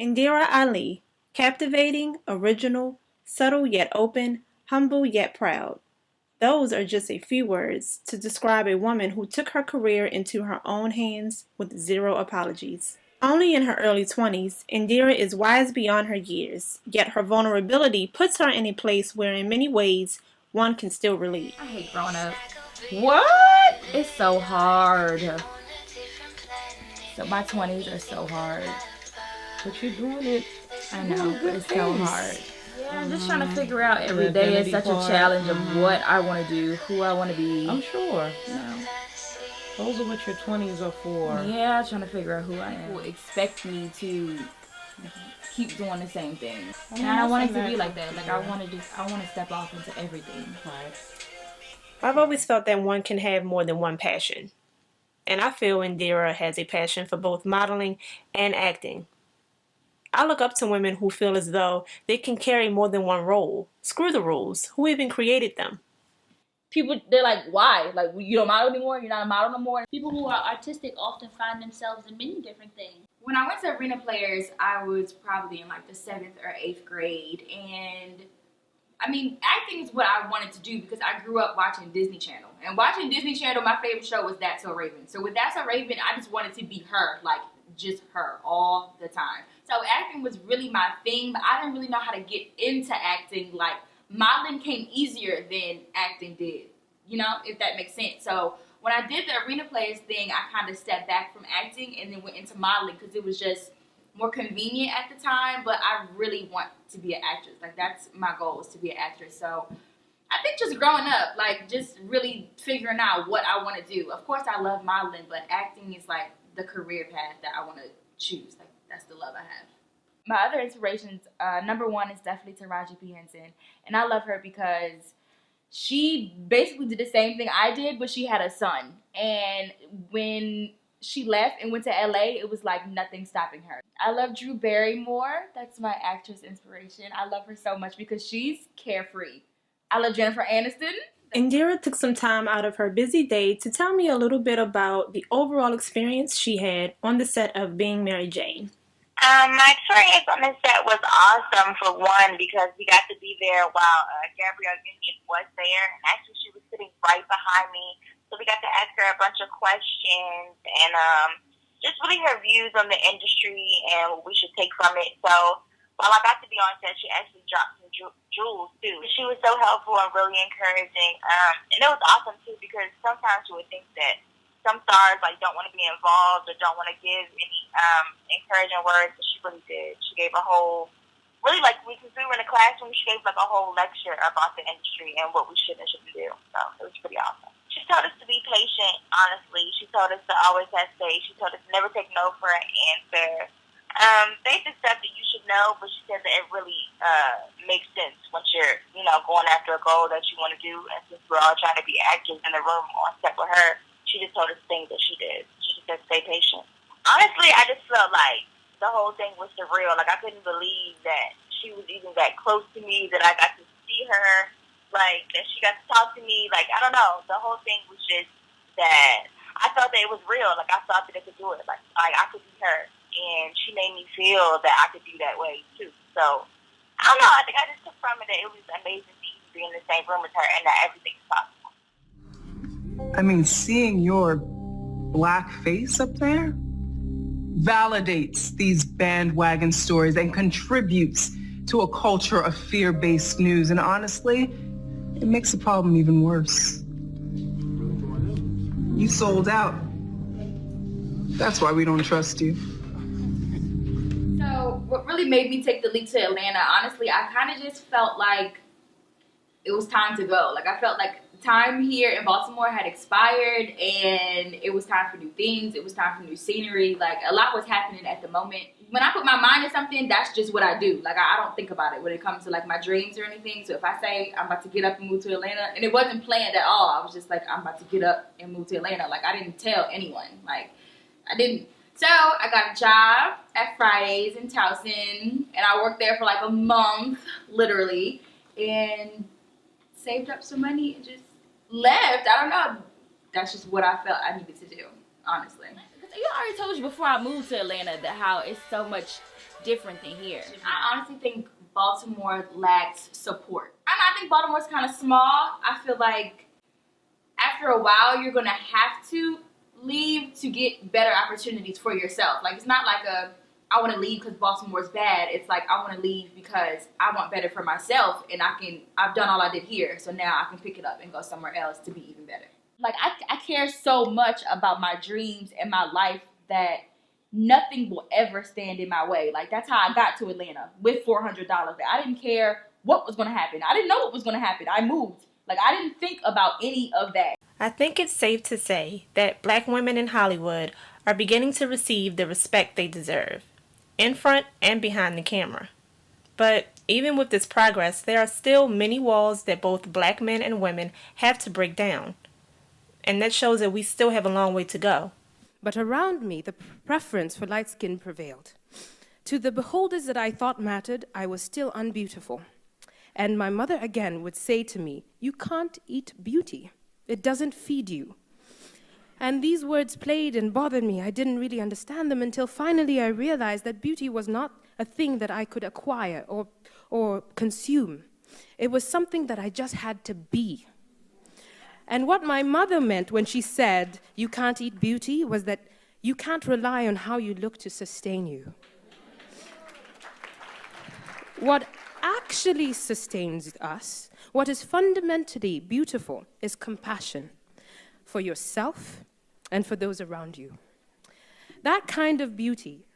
Indira Ali, captivating, original, subtle yet open, humble yet proud. Those are just a few words to describe a woman who took her career into her own hands with zero apologies. Only in her early 20s, Indira is wise beyond her years, yet her vulnerability puts her in a place where in many ways one can still relate. I hate growing up. What? It's so hard. So my 20s are so hard. But you're doing it. I know, but it's so hard. Yeah, I'm just trying to figure out The every day is identity such part. a challenge of what I want to do, who I want to be. I'm sure. You know. Those are what your 20s are for. Yeah, trying to figure out who I am. People expect me to keep doing the same thing. And I don't want it to be like that. Like I want to step off into everything. Right. I've always felt that one can have more than one passion. And I feel Indira has a passion for both modeling and acting. I look up to women who feel as though they can carry more than one role. Screw the rules. Who even created them? People, they're like, why? Like, you don't model anymore? You're not a model no more? People who are artistic often find themselves in many different things. When I went to Arena Players, I was probably in like the 7th or 8th grade. And I mean, acting is what I wanted to do because I grew up watching Disney Channel. And watching Disney Channel, my favorite show was That's So Raven. So with That's So Raven, I just wanted to be her, like just her all the time. So acting was really my thing, but I didn't really know how to get into acting. Like modeling came easier than acting did, you know, if that makes sense. So when I did the Arena Players thing, I kind of stepped back from acting and then went into modeling because it was just more convenient at the time, but I really want to be an actress. Like that's my goal, is to be an actress. So I think just growing up, like just really figuring out what I want to do. Of course I love modeling, but acting is like the career path that I want to choose. Like that's the love I have. My other inspirations, number one is definitely Taraji P. Henson. And I love her because she basically did the same thing I did, but she had a son. And when she left and went to LA, it was like nothing stopping her. I love Drew Barrymore. That's my actress inspiration. I love her so much because she's carefree. I love Jennifer Aniston. Indira took some time out of her busy day to tell me a little bit about the overall experience she had on the set of Being Mary Jane. My experience on this set was awesome, for one, because we got to be there while Gabrielle Union was there. And actually, she was sitting right behind me. So we got to ask her a bunch of questions and just really her views on the industry and what we should take from it. So while I got to be on set, she actually dropped some jewels, too. She was so helpful and really encouraging. And it was awesome, too, because sometimes you would think that some stars like don't want to be involved or don't want to give any encouraging words, but she really did. She gave a whole, really like because we were in a classroom, she gave like a whole lecture about the industry and what we should and shouldn't do. So it was pretty awesome. She told us to be patient, honestly. She told us to always have faith. She told us to never take no for an answer. Basic stuff that you should know, but she said that it really makes sense once you're, you know, going after a goal that you want to do. And since we're all trying to be actors in the room on set with her, she just told us things that she did. She just said, stay patient. Honestly, I just felt like the whole thing was surreal. Like, I couldn't believe that she was even that close to me, that I got to see her, like, that she got to talk to me. Like, I don't know. The whole thing was just that I felt that it was real. Like, I thought that I could do it. Like I could be her. And she made me feel that I could be that way, too. So, I don't know. I think I just took from it that it was amazing to even be in the same room with her and that everything's possible. I mean, seeing your black face up there validates these bandwagon stories and contributes to a culture of fear-based news. And honestly, it makes the problem even worse. You sold out. That's why we don't trust you. So what really made me take the leap to Atlanta, honestly, I kind of just felt like it was time to go. Like I felt like time here in Baltimore had expired and it was time for new things. It was time for new scenery. Like a lot was happening at the moment. When I put my mind to something, that's just what I do. Like I don't think about it when it comes to like my dreams or anything. So if I say I'm about to get up and move to Atlanta, and it wasn't planned at all. I was just like, I'm about to get up and move to Atlanta. Like I didn't tell anyone. Like I didn't. So I got a job at Fridays in Towson and I worked there for like a month, literally, and saved up some money and just left. I don't know. That's just what I felt I needed to do, honestly. You already told you before I moved to Atlanta that how it's so much different than here. I honestly think Baltimore lacks support. I think Baltimore's kind of small. I feel like after a while, you're going to have to leave to get better opportunities for yourself. Like, it's not like I want to leave because Baltimore's bad. It's like, I want to leave because I want better for myself, and I've done all I did here, so now I can pick it up and go somewhere else to be even better. Like, I care so much about my dreams and my life that nothing will ever stand in my way. Like, that's how I got to Atlanta with $400. Like, I didn't care what was going to happen. I didn't know what was going to happen. I moved. Like, I didn't think about any of that. I think it's safe to say that Black women in Hollywood are beginning to receive the respect they deserve, in front and behind the camera. But even with this progress, there are still many walls that both Black men and women have to break down. And that shows that we still have a long way to go. But around me, the preference for light skin prevailed. To the beholders that I thought mattered, I was still unbeautiful. And my mother again would say to me, "You can't eat beauty. It doesn't feed you." And these words played and bothered me. I didn't really understand them until finally I realized that beauty was not a thing that I could acquire or consume. It was something that I just had to be. And what my mother meant when she said, "You can't eat beauty," was that you can't rely on how you look to sustain you. What actually sustains us, what is fundamentally beautiful, is compassion for yourself and for those around you. That kind of beauty,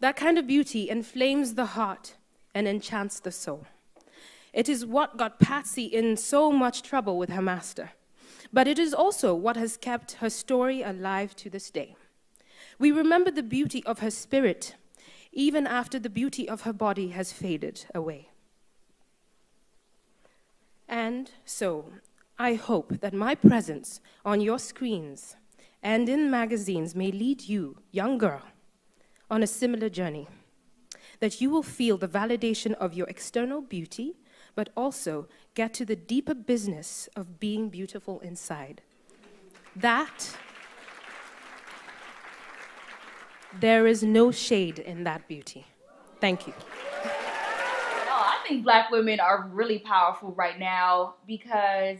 that kind of beauty inflames the heart and enchants the soul. It is what got Patsy in so much trouble with her master, but it is also what has kept her story alive to this day. We remember the beauty of her spirit even after the beauty of her body has faded away. And so, I hope that my presence on your screens and in magazines may lead you, young girl, on a similar journey, that you will feel the validation of your external beauty, but also get to the deeper business of being beautiful inside. That there is no shade in that beauty. Thank you. I think Black women are really powerful right now because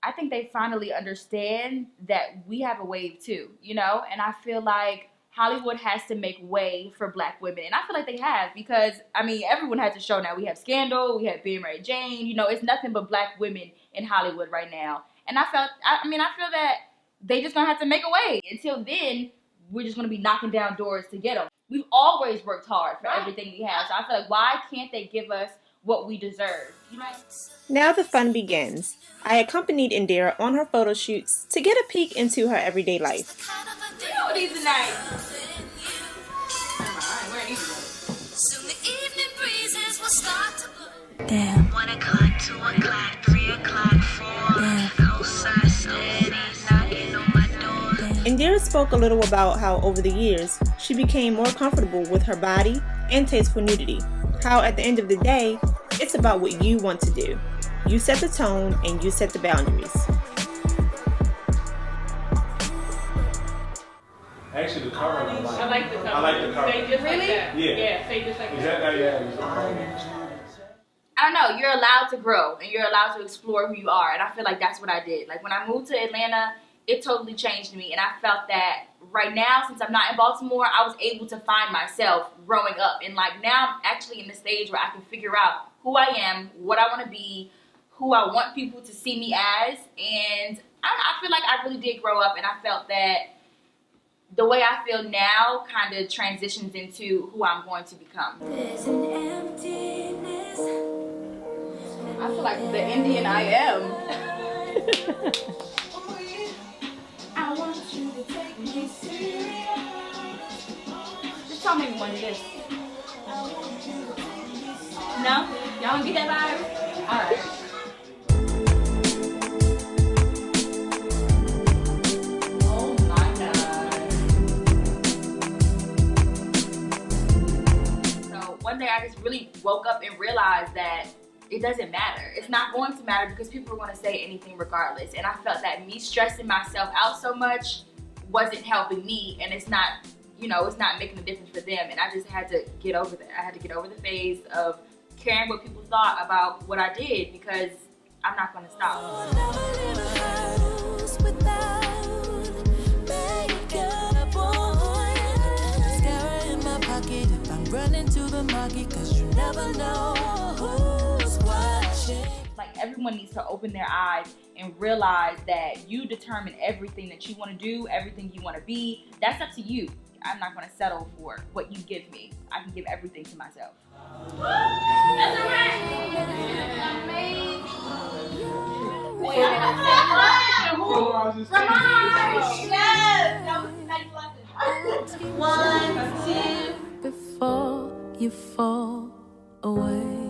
I think they finally understand that we have a wave too, you know? And I feel like Hollywood has to make way for Black women. And I feel like they have because, I mean, everyone has a show now. We have Scandal, we have Being Mary Jane, you know, it's nothing but Black women in Hollywood right now. And I feel that they just gonna have to make a way. Until then, we're just gonna be knocking down doors to get them. We've always worked hard for everything we have. So I feel like, why can't they give us what we deserve? You know? Now the fun begins. I accompanied Indira on her photo shoots to get a peek into her everyday life. Oh, these are nice. Damn. 1 o'clock, 2 o'clock, 3 o'clock, 4. Outside steady, knocking on my door. Indira spoke a little about how over the years she became more comfortable with her body and tasteful nudity. How at the end of the day, it's about what you want to do. You set the tone and you set the boundaries. Actually, the cover I like. I like the cover. I like the cover. Say just like that. Yeah. Yeah, say just like Exactly. that. I don't know, you're allowed to grow and you're allowed to explore who you are. And I feel like that's what I did. Like when I moved to Atlanta, it totally changed me. And I felt that right now, since I'm not in Baltimore, I was able to find myself growing up. And like now I'm actually in the stage where I can figure out who I am, what I want to be, who I want people to see me as. And I feel like I really did grow up, and I felt that the way I feel now kind of transitions into who I'm going to become. There's an emptiness. I feel like the Indian I am. I want you to take me serious. Just tell me when it is. No? Y'all don't get that vibe? Alright. Oh my God. So one day I just really woke up and realized that it doesn't matter. It's not going to matter because people are going to say anything regardless. And I felt that me stressing myself out so much wasn't helping me, and it's not, you know, it's not making a difference for them. And I just had to get over that. I had to get over the phase of caring what people thought about what I did, because I'm not going to stop. Running to the market, cause you never know who's watching. Like, everyone needs to open their eyes and realize that you determine everything that you want to do, everything you want to be. That's up to you. I'm not going to settle for what you give me. I can give everything to myself. That's a wrap. Amazing. Wait, yes, that was nice lesson. 1, 2. Before you fall away.